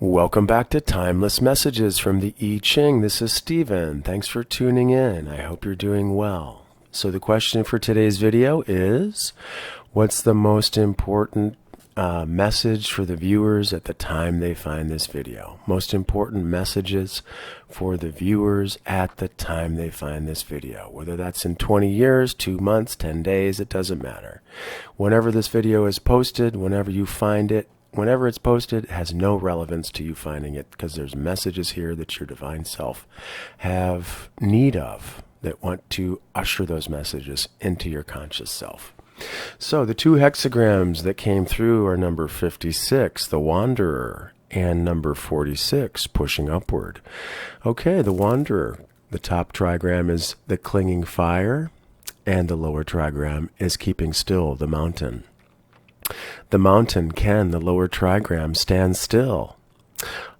Welcome back to Timeless Messages from the I Ching. This is Stephen. Thanks for tuning in. I hope you're doing well. So the question for today's video is, what's the most important message for the viewers at the time they find this video? Most important messages for the viewers at the time they find this video. Whether that's in 20 years, 2 months, 10 days, it doesn't matter. Whenever this video is posted, whenever you find it, whenever it's posted, it has no relevance to you finding it, because there's messages here that your divine self have need of that want to usher those messages into your conscious self. So the two hexagrams that came through are number 56, the Wanderer, and number 46, pushing upward. Okay, the Wanderer, the top trigram is the clinging fire, and the lower trigram is keeping still, the mountain. The mountain can, the lower trigram, stand still.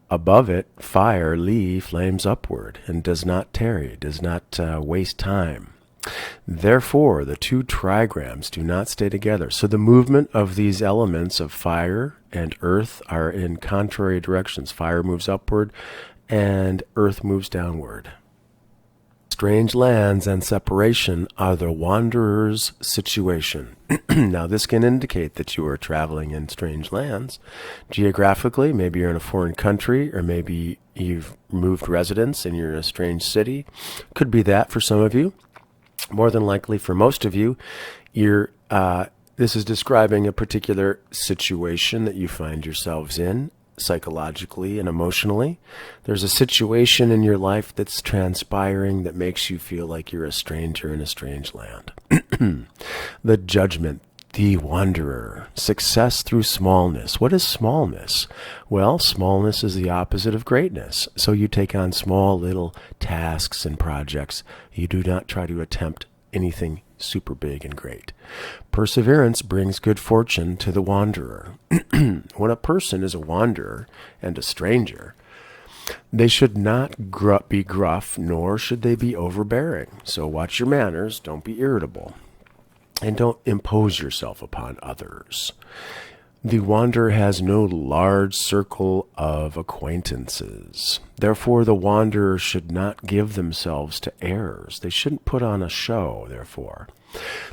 Above it, fire, Li, flames upward and does not tarry, does not waste time. Therefore, the two trigrams do not stay together. So the movement of these elements of fire and earth are in contrary directions. Fire moves upward and earth moves downward. Strange lands and separation are the wanderer's situation. Now, this can indicate that you are traveling in strange lands. Geographically, maybe you're in a foreign country, or maybe you've moved residence and you're in a strange city. Could be that for some of you. More than likely for most of you, this is describing a particular situation that you find yourselves in, psychologically and emotionally. There's a situation in your life that's transpiring that makes you feel like you're a stranger in a strange land. The Judgment, the Wanderer, success through smallness. What is smallness? Well, smallness is the opposite of greatness. So you take on small little tasks and projects. You do not try to attempt anything super big and great. Perseverance brings good fortune to the wanderer. When a person is a wanderer and a stranger, they should not be gruff, nor should they be overbearing. So watch your manners, don't be irritable, and don't impose yourself upon others. The wanderer has no large circle of acquaintances. Therefore, the wanderer should not give themselves to errors. They shouldn't put on a show, therefore.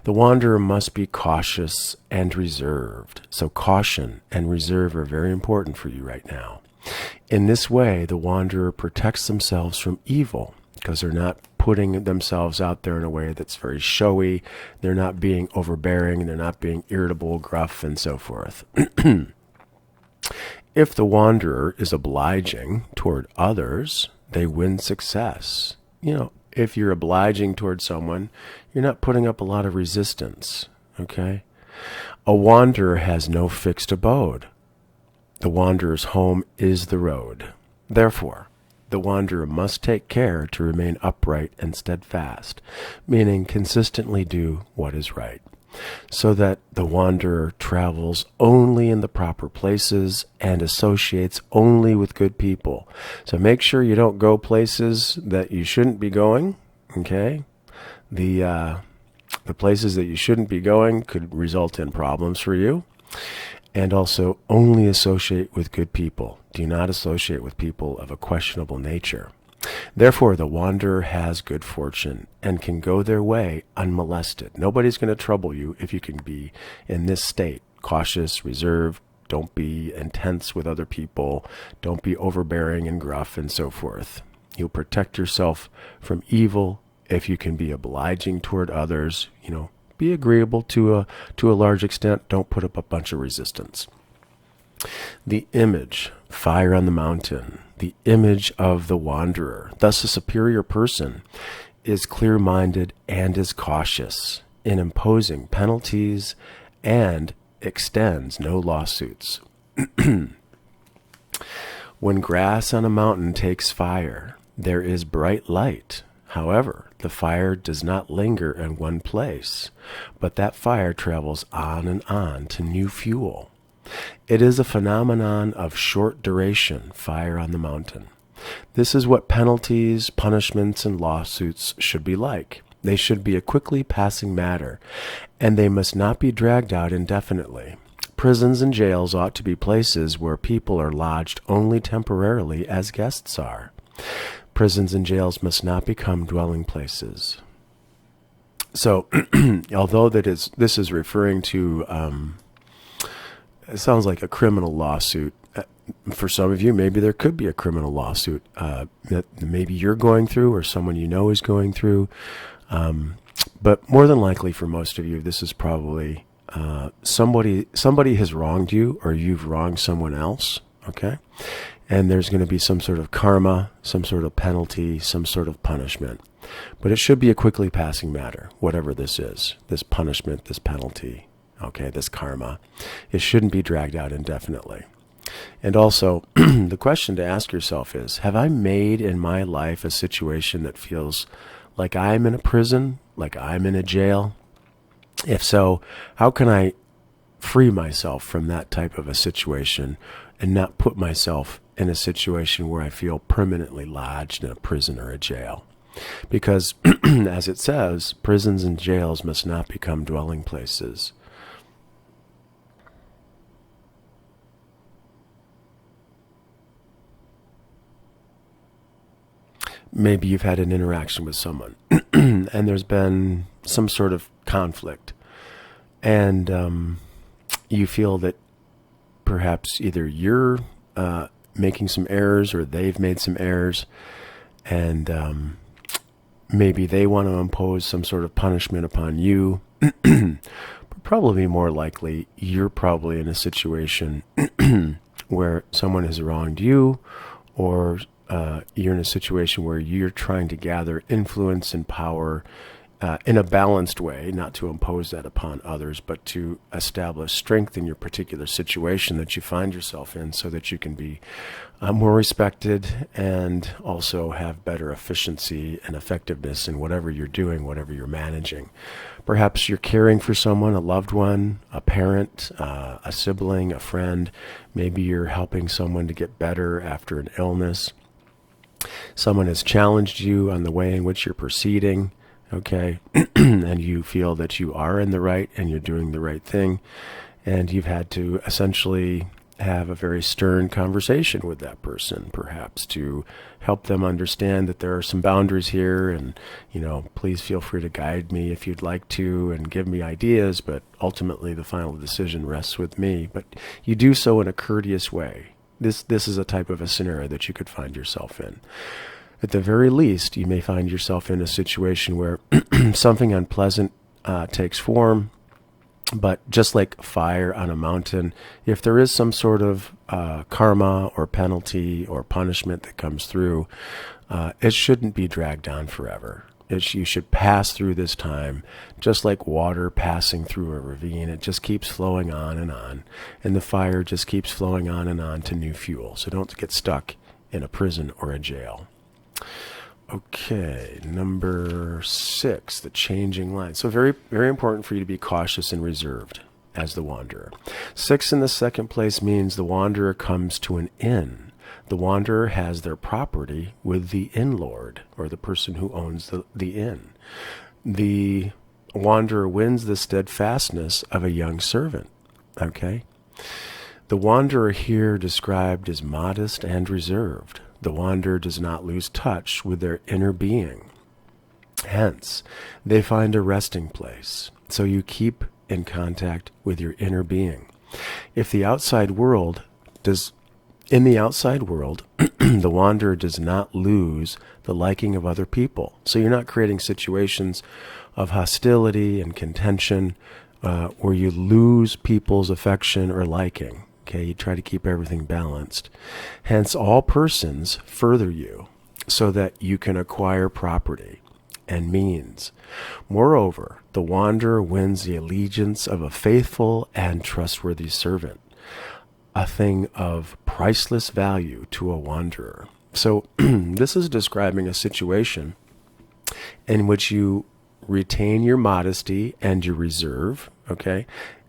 The wanderer must be cautious and reserved. So caution and reserve are very important for you right now. In this way, the wanderer protects themselves from evil, because they're not putting themselves out there in a way that's very showy. They're not being overbearing. They're not being irritable, gruff, and so forth. If the wanderer is obliging toward others, they win success. If you're obliging toward someone, you're not putting up a lot of resistance, okay? A wanderer has no fixed abode. The wanderer's home is the road. Therefore, the wanderer must take care to remain upright and steadfast, meaning consistently do what is right, so that the wanderer travels only in the proper places and associates only with good people. So make sure you don't go places that you shouldn't be going, okay? The places that you shouldn't be going could result in problems for you. And also only associate with good people. Do not associate with people of a questionable nature. Therefore, the wanderer has good fortune and can go their way unmolested. Nobody's going to trouble you if you can be in this state. Cautious, reserved, don't be intense with other people, don't be overbearing and gruff and so forth. You'll protect yourself from evil if you can be obliging toward others, be agreeable to a large extent. Don't put up a bunch of resistance. The image, fire on the mountain, the image of the wanderer. Thus, a superior person is clear-minded and is cautious in imposing penalties and extends no lawsuits. When grass on a mountain takes fire, there is bright light. However, the fire does not linger in one place, but that fire travels on and on to new fuel. It is a phenomenon of short duration, fire on the mountain. This is what penalties, punishments, and lawsuits should be like. They should be a quickly passing matter, and they must not be dragged out indefinitely. Prisons and jails ought to be places where people are lodged only temporarily as guests are. Prisons and jails must not become dwelling places. So, although this is referring to, it sounds like a criminal lawsuit. For some of you, maybe there could be a criminal lawsuit that maybe you're going through or someone you know is going through. But more than likely for most of you, this is probably somebody has wronged you or you've wronged someone else, okay? And there's going to be some sort of karma, some sort of penalty, some sort of punishment. But it should be a quickly passing matter, whatever this is, this punishment, this penalty, okay, this karma. It shouldn't be dragged out indefinitely. And also, the question to ask yourself is, have I made in my life a situation that feels like I'm in a prison, like I'm in a jail? If so, how can I free myself from that type of a situation and not put myself in a situation where I feel permanently lodged in a prison or a jail? Because, as it says, prisons and jails must not become dwelling places. Maybe you've had an interaction with someone and there's been some sort of conflict, and you feel that perhaps either you're making some errors or they've made some errors, and maybe they want to impose some sort of punishment upon you. But probably more likely, you're probably in a situation where someone has wronged you, or you're in a situation where you're trying to gather influence and power in a balanced way, not to impose that upon others, but to establish strength in your particular situation that you find yourself in, so that you can be more respected and also have better efficiency and effectiveness in whatever you're doing, whatever you're managing. Perhaps you're caring for someone, a loved one, a parent, a sibling, a friend. Maybe you're helping someone to get better after an illness. Someone has challenged you on the way in which you're proceeding, okay, and you feel that you are in the right and you're doing the right thing, and you've had to essentially have a very stern conversation with that person, perhaps to help them understand that there are some boundaries here, and, please feel free to guide me if you'd like to and give me ideas, but ultimately the final decision rests with me. But you do so in a courteous way. This is a type of a scenario that you could find yourself in. At the very least, you may find yourself in a situation where something unpleasant takes form, but just like fire on a mountain, if there is some sort of karma or penalty or punishment that comes through, it shouldn't be dragged on forever. You should pass through this time just like water passing through a ravine. It just keeps flowing on, and the fire just keeps flowing on to new fuel. So don't get stuck in a prison or a jail. Okay, number 6, the changing line. So very, very important for you to be cautious and reserved as the wanderer. 6 in the second place means the wanderer comes to an inn. The wanderer has their property with the inn lord, or the person who owns the inn. The wanderer wins the steadfastness of a young servant. Okay? The wanderer here described as modest and reserved. The wanderer does not lose touch with their inner being. Hence, they find a resting place. So you keep in contact with your inner being. In the outside world, the wanderer does not lose the liking of other people. So you're not creating situations of hostility and contention where you lose people's affection or liking. Okay, you try to keep everything balanced. Hence, all persons further you so that you can acquire property and means. Moreover, the wanderer wins the allegiance of a faithful and trustworthy servant, a thing of priceless value to a wanderer. So this is describing a situation in which you retain your modesty and your reserve, okay?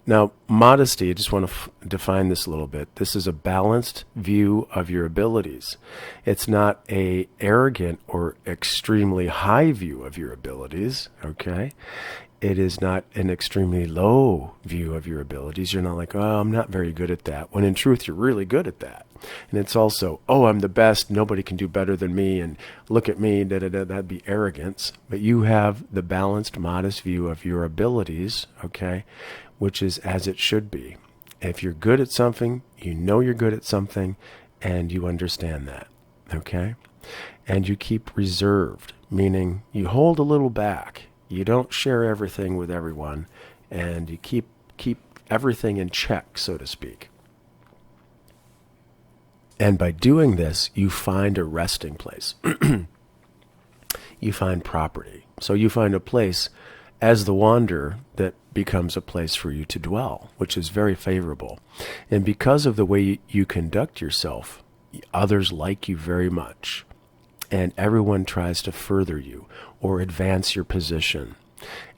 Now, modesty, I just want to define this a little bit. This is a balanced view of your abilities. It's not an arrogant or extremely high view of your abilities, okay? it is not an extremely low view of your abilities. You're not like, oh, I'm not very good at that, when in truth, you're really good at that. And it's also, oh, I'm the best, nobody can do better than me, and look at me, that'd be arrogance. But you have the balanced, modest view of your abilities, okay, which is as it should be. If you're good at something, you know you're good at something, and you understand that, okay? And you keep reserved, meaning you hold a little back. You don't share everything with everyone, and you keep everything in check, so to speak. And by doing this, you find a resting place. You find property. So you find a place as the wanderer that becomes a place for you to dwell, which is very favorable. And because of the way you conduct yourself, others like you very much. And everyone tries to further you or advance your position.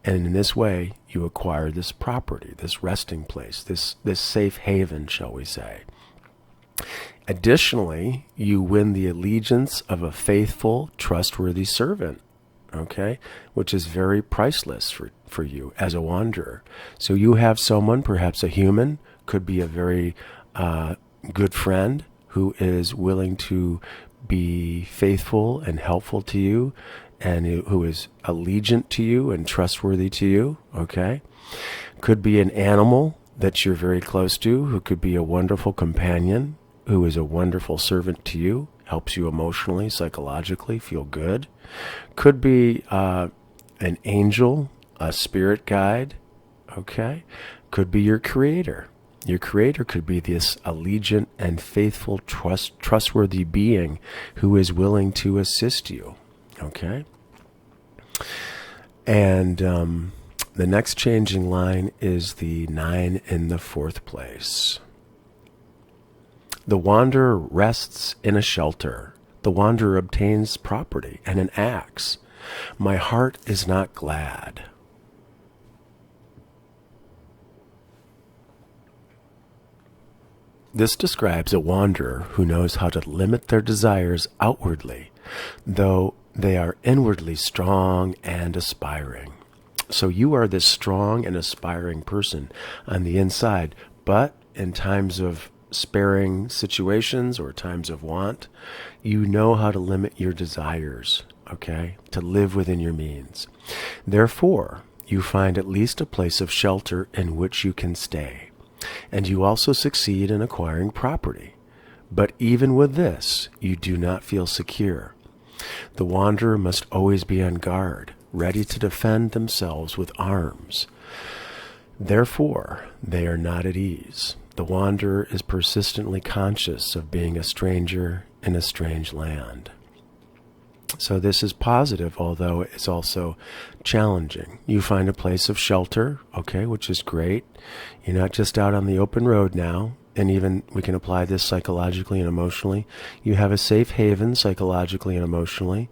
And in this way, you acquire this property, this resting place, this safe haven, shall we say. Additionally, you win the allegiance of a faithful, trustworthy servant, okay, which is very priceless for you as a wanderer. So you have someone, perhaps a human, could be a very good friend who is willing to be faithful and helpful to you, and who is allegiant to you and trustworthy to you, okay? Could be an animal that you're very close to, who could be a wonderful companion, who is a wonderful servant to you, helps you emotionally, psychologically, feel good. Could be an angel, a spirit guide, okay? Could be your creator. Your creator could be this allegiant and faithful, trustworthy being who is willing to assist you, okay? And the next changing line is the 9 in the 4th place. The wanderer rests in a shelter. The wanderer obtains property and an axe. My heart is not glad. This describes a wanderer who knows how to limit their desires outwardly, though they are inwardly strong and aspiring. So you are this strong and aspiring person on the inside, but in times of sparing situations or times of want, you know how to limit your desires, okay, to live within your means. Therefore, you find at least a place of shelter in which you can stay. And you also succeed in acquiring property. But even with this, you do not feel secure. The wanderer must always be on guard, ready to defend themselves with arms. Therefore, they are not at ease. The wanderer is persistently conscious of being a stranger in a strange land. So this is positive, although it's also challenging. You find a place of shelter, okay, which is great. You're not just out on the open road now, and even we can apply this psychologically and emotionally. You have a safe haven psychologically and emotionally,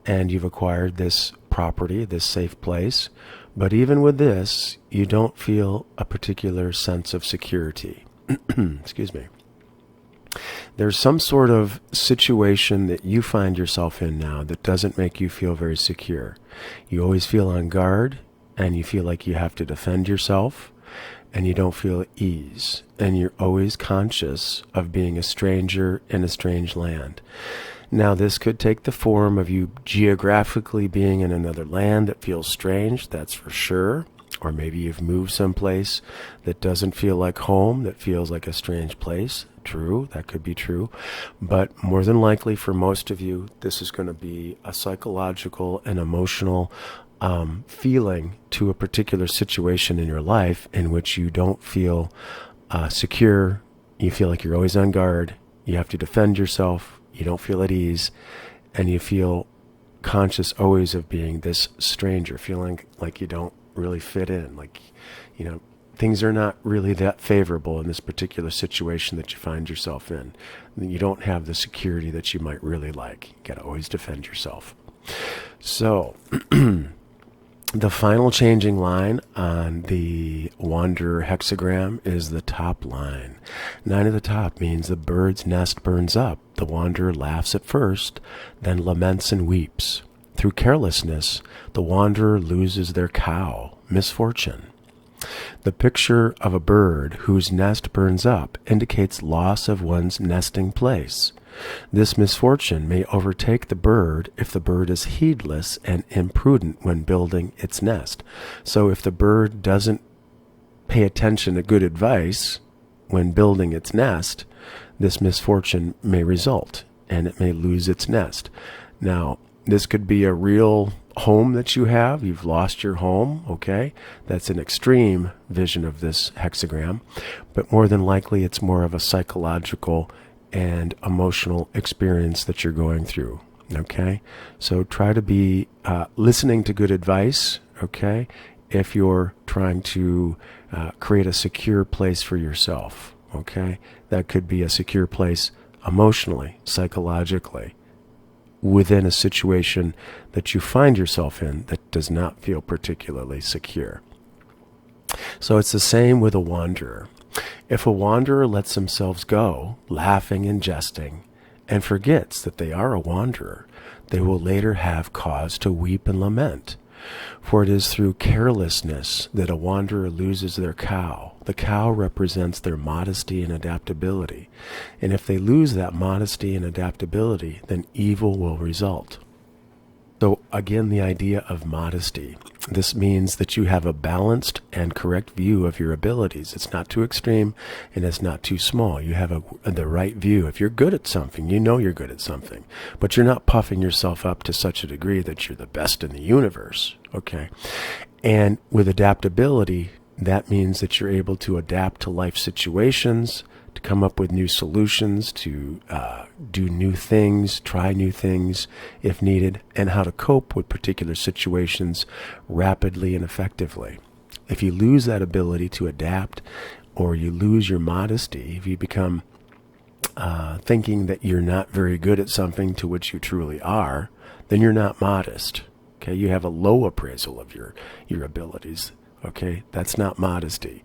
and you've acquired this property, this safe place. But even with this, you don't feel a particular sense of security. Excuse me. There's some sort of situation that you find yourself in now that doesn't make you feel very secure. You always feel on guard, and you feel like you have to defend yourself, and you don't feel at ease. And you're always conscious of being a stranger in a strange land. Now, this could take the form of you geographically being in another land that feels strange, that's for sure. Or maybe you've moved someplace that doesn't feel like home, that feels like a strange place. True, that could be true. But more than likely for most of you, this is going to be a psychological and emotional feeling to a particular situation in your life in which you don't feel secure. You feel like you're always on guard. You have to defend yourself. You don't feel at ease. And you feel conscious always of being this stranger, feeling like you don't really fit in, like, you know, things are not really that favorable in this particular situation that you find yourself in. You don't have the security that you might really like. You got to always defend yourself. So the final changing line on the wanderer hexagram is the top line. 9 at the top means the bird's nest burns up. The wanderer laughs at first, then laments and weeps. through carelessness, the wanderer loses their cow, misfortune. The picture of a bird whose nest burns up indicates loss of one's nesting place. This misfortune may overtake the bird if the bird is heedless and imprudent when building its nest. So if the bird doesn't pay attention to good advice when building its nest, this misfortune may result, and it may lose its nest. Now, this could be a real home that you have. You've lost your home, okay? That's an extreme vision of this hexagram, but more than likely it's more of a psychological and emotional experience that you're going through, okay? So try to be listening to good advice, okay, if you're trying to create a secure place for yourself, okay? That could be a secure place emotionally, psychologically, within a situation that you find yourself in that does not feel particularly secure. So it's the same with a wanderer. If a wanderer lets themselves go, laughing and jesting, and forgets that they are a wanderer, they will later have cause to weep and lament. For it is through carelessness that a wanderer loses their cow. The cow represents their modesty and adaptability. And if they lose that modesty and adaptability, then evil will result. So again, the idea of modesty. This means that you have a balanced and correct view of your abilities. It's not too extreme and it's not too small. You have the right view. If you're good at something, you know you're good at something. But you're not puffing yourself up to such a degree that you're the best in the universe. Okay? And with adaptability, that means that you're able to adapt to life situations, to come up with new solutions, to do new things, try new things if needed, and how to cope with particular situations rapidly and effectively. If you lose that ability to adapt, or you lose your modesty, if you become thinking that you're not very good at something to which you truly are, then you're not modest. Okay, you have a low appraisal of your abilities. Okay, that's not modesty.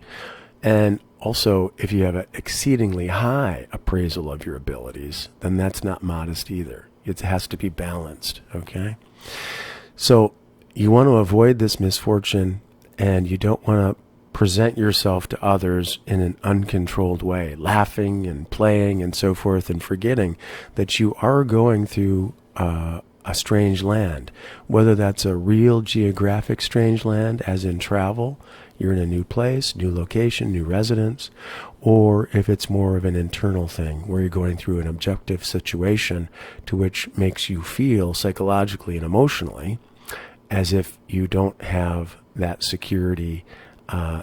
And also, if you have an exceedingly high appraisal of your abilities, then that's not modest either. It has to be balanced, okay? So you want to avoid this misfortune, and you don't want to present yourself to others in an uncontrolled way, laughing and playing and so forth, and forgetting that you are going through a strange land. Whether that's a real geographic strange land, as in travel, you're in a new place, new location, new residence, or if it's more of an internal thing where you're going through an objective situation to which makes you feel psychologically and emotionally as if you don't have that security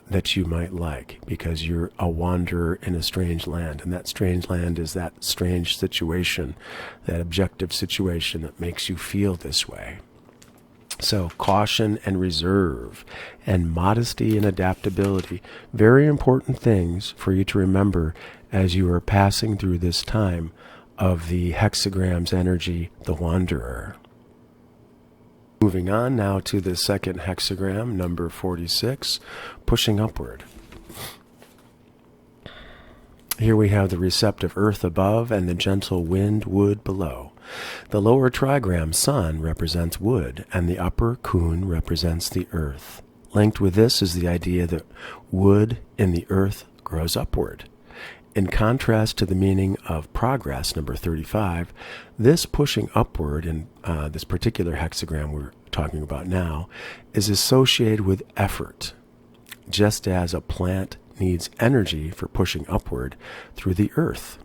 that you might like, because you're a wanderer in a strange land, and that strange land is that strange situation, that objective situation that makes you feel this way. So caution and reserve and modesty and adaptability, very important things for you to remember as you are passing through this time of the hexagram's energy, the wanderer. Moving on now to the second hexagram, number 46, pushing upward. Here we have the receptive earth above and the gentle wind wood below. The lower trigram sun represents wood, and the upper kun represents the earth. Linked with this is the idea that wood in the earth grows upward. In contrast to the meaning of progress, number 35, this pushing upward in this particular hexagram we're talking about now is associated with effort, just as a plant needs energy for pushing upward through the earth.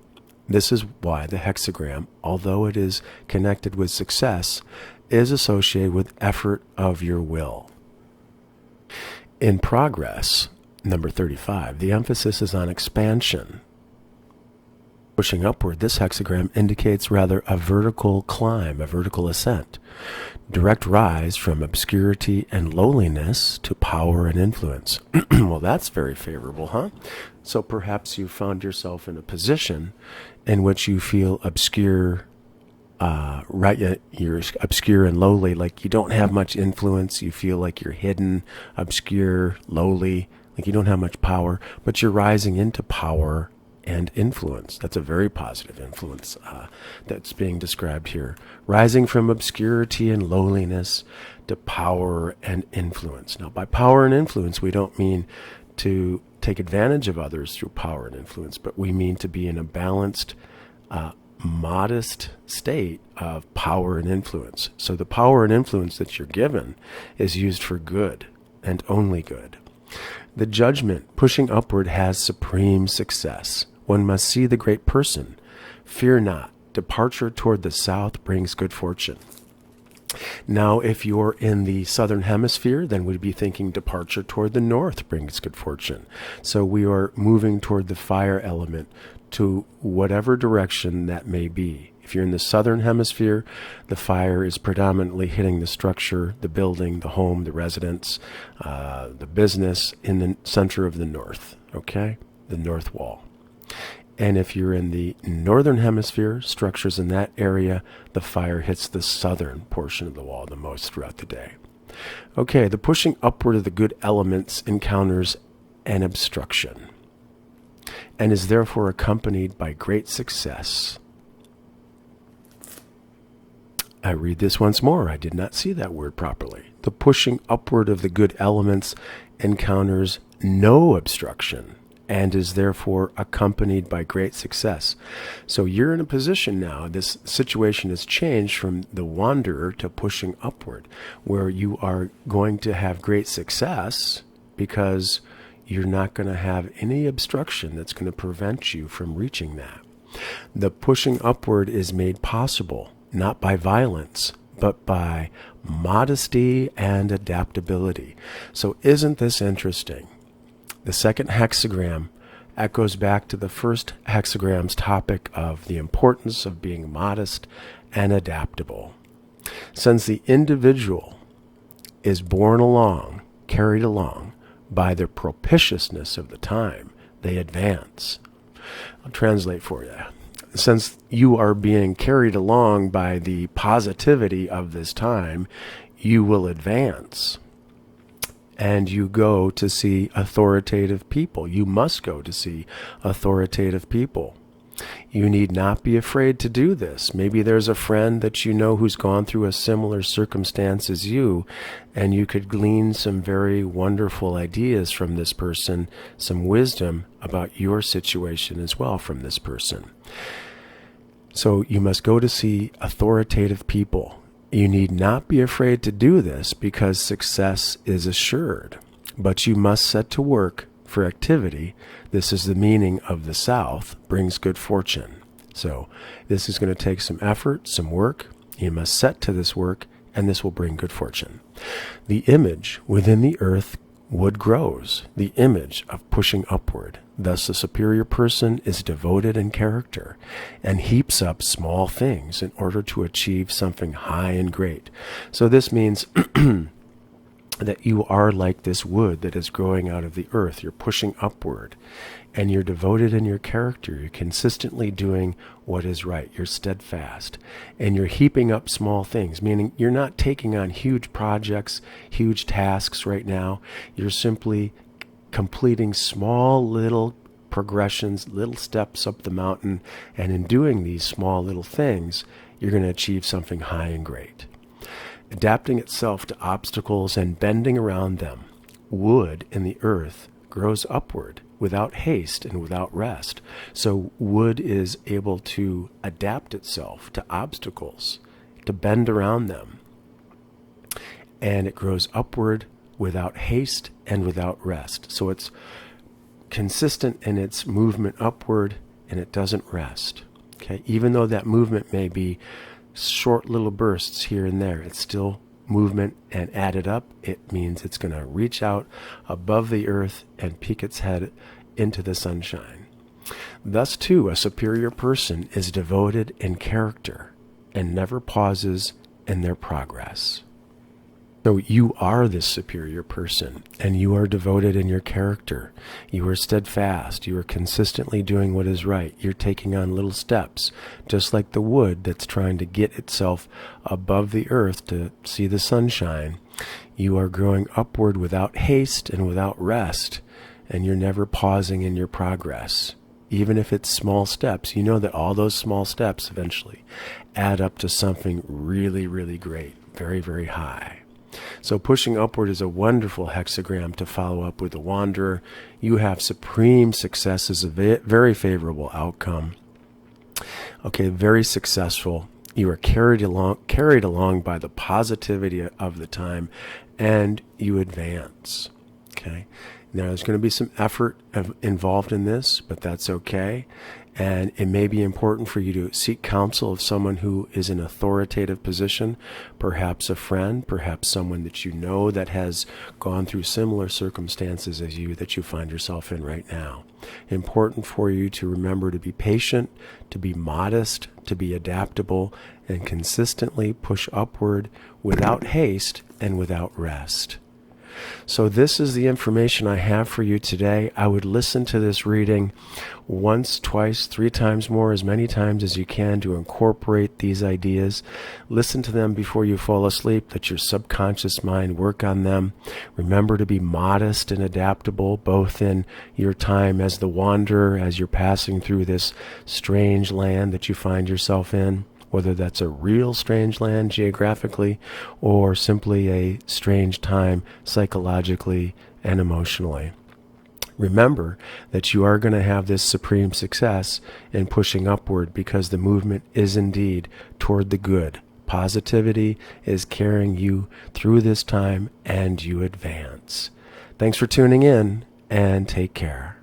This is why the hexagram, although it is connected with success, is associated with effort of your will. In progress, number 35, the emphasis is on expansion. Pushing upward, this hexagram indicates rather a vertical climb, a vertical ascent, direct rise from obscurity and lowliness to power and influence. Well, that's very favorable, huh? So perhaps you found yourself in a position in which you feel obscure, you're obscure and lowly, like you don't have much influence, you feel like you're hidden, obscure, lowly, like you don't have much power, but you're rising into power and influence. That's a very positive influence that's being described here. Rising from obscurity and lowliness to power and influence. Now, by power and influence, we don't mean to take advantage of others through power and influence, but we mean to be in a balanced, modest state of power and influence. So the power and influence that you're given is used for good and only good. The judgment, pushing upward, has supreme success. One must see the great person. Fear not. Departure toward the south brings good fortune. Now, if you're in the southern hemisphere, then we'd be thinking departure toward the north brings good fortune. So we are moving toward the fire element to whatever direction that may be. If you're in the southern hemisphere, the fire is predominantly hitting the structure, the building, the home, the residence, the business in the center of the north, okay? The north wall. And if you're in the northern hemisphere, structures in that area, the fire hits the southern portion of the wall the most throughout the day. Okay, the pushing upward of the good elements encounters an obstruction and is therefore accompanied by great success. I read this once more. I did not see that word properly. The pushing upward of the good elements encounters no obstruction and is therefore accompanied by great success. So you're in a position now, this situation has changed from the wanderer to pushing upward, where you are going to have great success because you're not going to have any obstruction that's going to prevent you from reaching that. The pushing upward is made possible not by violence, but by modesty and adaptability. So isn't this interesting? The second hexagram echoes back to the first hexagram's topic of the importance of being modest and adaptable. Since the individual is borne along, carried along by the propitiousness of the time, they advance. I'll translate for you. Since you are being carried along by the positivity of this time, you will advance. And you go to see authoritative people. You must go to see authoritative people. You need not be afraid to do this. Maybe there's a friend that you know who's gone through a similar circumstance as you, and you could glean some very wonderful ideas from this person, some wisdom about your situation as well from this person. So you must go to see authoritative people. You need not be afraid to do this because success is assured, but you must set to work for activity. This is the meaning of the South, brings good fortune. So this is going to take some effort, some work. You must set to this work, and this will bring good fortune. The image within the earth wood grows, the image of pushing upward. Thus the superior person is devoted in character and heaps up small things in order to achieve something high and great. So this means that you are like this wood that is growing out of the earth. You're pushing upward and you're devoted in your character. You're consistently doing what is right. You're steadfast and you're heaping up small things, meaning you're not taking on huge projects, huge tasks right now. You're simply completing small little progressions, little steps up the mountain, and in doing these small little things, you're going to achieve something high and great. Adapting itself to obstacles and bending around them, wood in the earth grows upward without haste and without rest. So wood is able to adapt itself to obstacles, to bend around them, and it grows upward without haste and without rest. So it's consistent in its movement upward and it doesn't rest. Okay, even though that movement may be short little bursts here and there, it's still movement, and added up, it means it's going to reach out above the earth and peek its head into the sunshine. Thus, too, a superior person is devoted in character and never pauses in their progress. So you are this superior person, and you are devoted in your character. You are steadfast. You are consistently doing what is right. You're taking on little steps, just like the wood that's trying to get itself above the earth to see the sunshine. You are growing upward without haste and without rest, and you're never pausing in your progress. even if it's small steps, you know that all those small steps eventually add up to something really, really great, very, very high. So pushing upward is a wonderful hexagram to follow up with the wanderer. You have supreme success as a very favorable outcome. Okay, very successful. You are carried along by the positivity of the time, and you advance. Okay. Now, there's going to be some effort involved in this, but that's okay. And it may be important for you to seek counsel of someone who is in an authoritative position, perhaps a friend, perhaps someone that you know that has gone through similar circumstances as you that you find yourself in right now. Important for you to remember to be patient, to be modest, to be adaptable, and consistently push upward without haste and without rest. So this is the information I have for you today. I would listen to this reading once, twice, 3 times more, as many times as you can to incorporate these ideas. Listen to them before you fall asleep. Let your subconscious mind work on them. Remember to be modest and adaptable, both in your time as the wanderer, as you're passing through this strange land that you find yourself in, whether that's a real strange land geographically or simply a strange time psychologically and emotionally. Remember that you are going to have this supreme success in pushing upward because the movement is indeed toward the good. Positivity is carrying you through this time and you advance. Thanks for tuning in and take care.